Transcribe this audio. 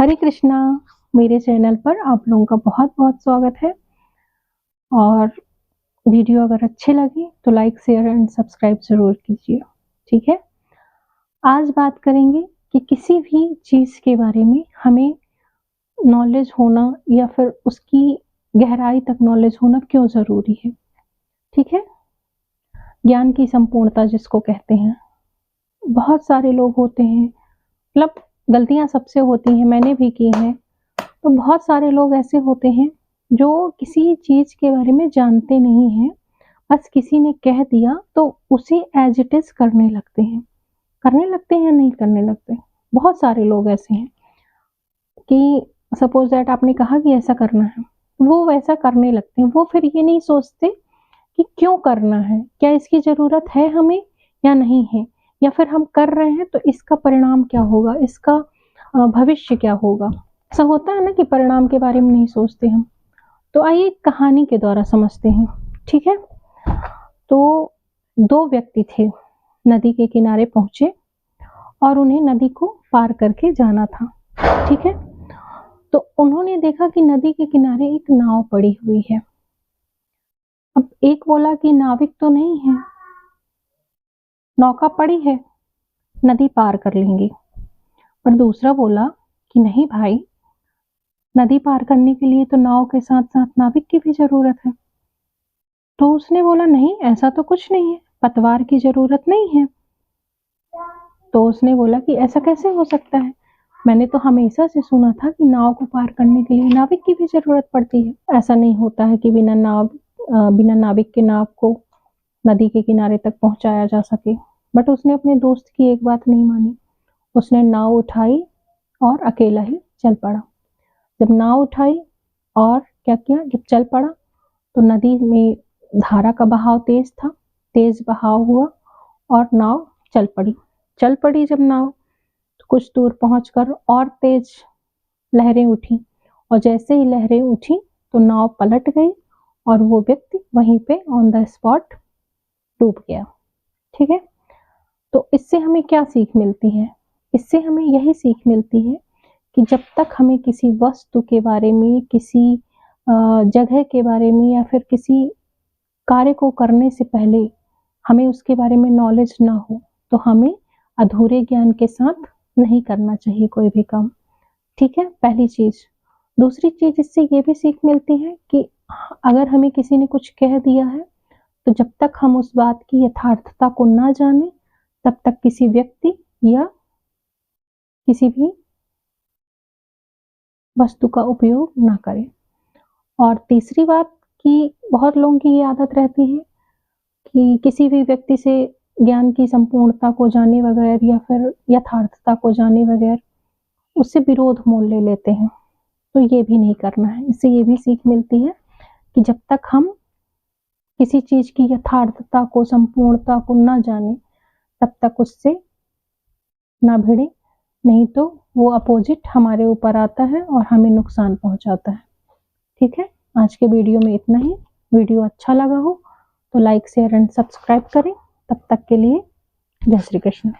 हरे कृष्णा। मेरे चैनल पर आप लोगों का बहुत बहुत स्वागत है। और वीडियो अगर अच्छे लगे तो लाइक शेयर एंड सब्सक्राइब ज़रूर कीजिए। ठीक है, आज बात करेंगे कि किसी भी चीज़ के बारे में हमें नॉलेज होना या फिर उसकी गहराई तक नॉलेज होना क्यों ज़रूरी है। ठीक है, ज्ञान की संपूर्णता जिसको कहते हैं। बहुत सारे लोग होते हैं, मतलब गलतियाँ सबसे होती हैं, मैंने भी की हैं। तो बहुत सारे लोग ऐसे होते हैं जो किसी चीज़ के बारे में जानते नहीं हैं, बस किसी ने कह दिया तो उसे एज़ इट इज़ करने लगते हैं। करने लगते हैं या नहीं करने लगते? बहुत सारे लोग ऐसे हैं कि सपोज़ दैट आपने कहा कि ऐसा करना है, वो वैसा करने लगते हैं। वो फिर ये नहीं सोचते कि क्यों करना है? क्या इसकी ज़रूरत है हमें या नहीं है? या फिर हम कर रहे हैं तो इसका परिणाम क्या होगा? इसका भविष्य क्या होगा? ऐसा होता है ना कि परिणाम के बारे में नहीं सोचते हम। तो आइए एक कहानी के द्वारा समझते हैं। ठीक है, तो 2 व्यक्ति थे, नदी के किनारे पहुँचे और उन्हें नदी को पार करके जाना था। ठीक है, तो उन्होंने देखा कि नदी के किनारे एक नाव पड़ी हुई है। अब एक बोला कि नाविक तो नहीं है, नौका पड़ी है, नदी पार कर लेंगे। पर दूसरा बोला कि नहीं भाई, नदी पार करने के लिए तो नाव के साथ-साथ नाविक की भी ज़रूरत है। तो उसने बोला नहीं, ऐसा तो कुछ नहीं है, पतवार की ज़रूरत नहीं है। तो उसने बोला कि ऐसा कैसे हो सकता है? मैंने तो हमेशा से सुना था कि नाव को पार करने के लिए नाविक की भी ज़रूरत पड़ती है। ऐसा नहीं होता है कि बिना नाविक के नाव को नदी के किनारे तक पहुँचाया जा सके। बट उसने अपने दोस्त की एक बात नहीं मानी। उसने नाव उठाई और अकेला ही चल पड़ा। जब नाव उठाई और क्या किया, जब चल पड़ा तो नदी में धारा का बहाव तेज़ था, तेज़ बहाव हुआ और नाव चल पड़ी। चल पड़ी जब नाव, तो कुछ दूर पहुँचकर और तेज़ लहरें उठी और जैसे ही लहरें उठी तो नाव पलट गई और वो व्यक्ति वहीं पे ऑन द स्पॉट डूब गया। ठीक है, तो इससे हमें क्या सीख मिलती है? इससे हमें यही सीख मिलती है कि जब तक हमें किसी वस्तु के बारे में, किसी जगह के बारे में या फिर किसी कार्य को करने से पहले हमें उसके बारे में नॉलेज ना हो, तो हमें अधूरे ज्ञान के साथ नहीं करना चाहिए कोई भी काम। ठीक है, पहली चीज़। दूसरी चीज़ इससे ये भी सीख मिलती है कि अगर हमें किसी ने कुछ कह दिया है, तो जब तक हम उस बात की यथार्थता को ना जानें, तब तक किसी व्यक्ति या किसी भी वस्तु का उपयोग ना करें। और तीसरी बात कि बहुत लोगों की ये आदत रहती है कि किसी भी व्यक्ति से ज्ञान की संपूर्णता को जाने बगैर या फिर यथार्थता को जाने बगैर उससे विरोध मोल ले लेते हैं। तो ये भी नहीं करना है। इससे ये भी सीख मिलती है कि जब तक हम किसी चीज़ की यथार्थता को, संपूर्णता को ना जानें, तब तक उससे ना भिड़ें, नहीं तो वो अपोज़िट हमारे ऊपर आता है और हमें नुकसान पहुँचाता है। ठीक है, आज के वीडियो में इतना ही। वीडियो अच्छा लगा हो तो लाइक शेयर एंड सब्सक्राइब करें। तब तक के लिए जय श्री कृष्ण।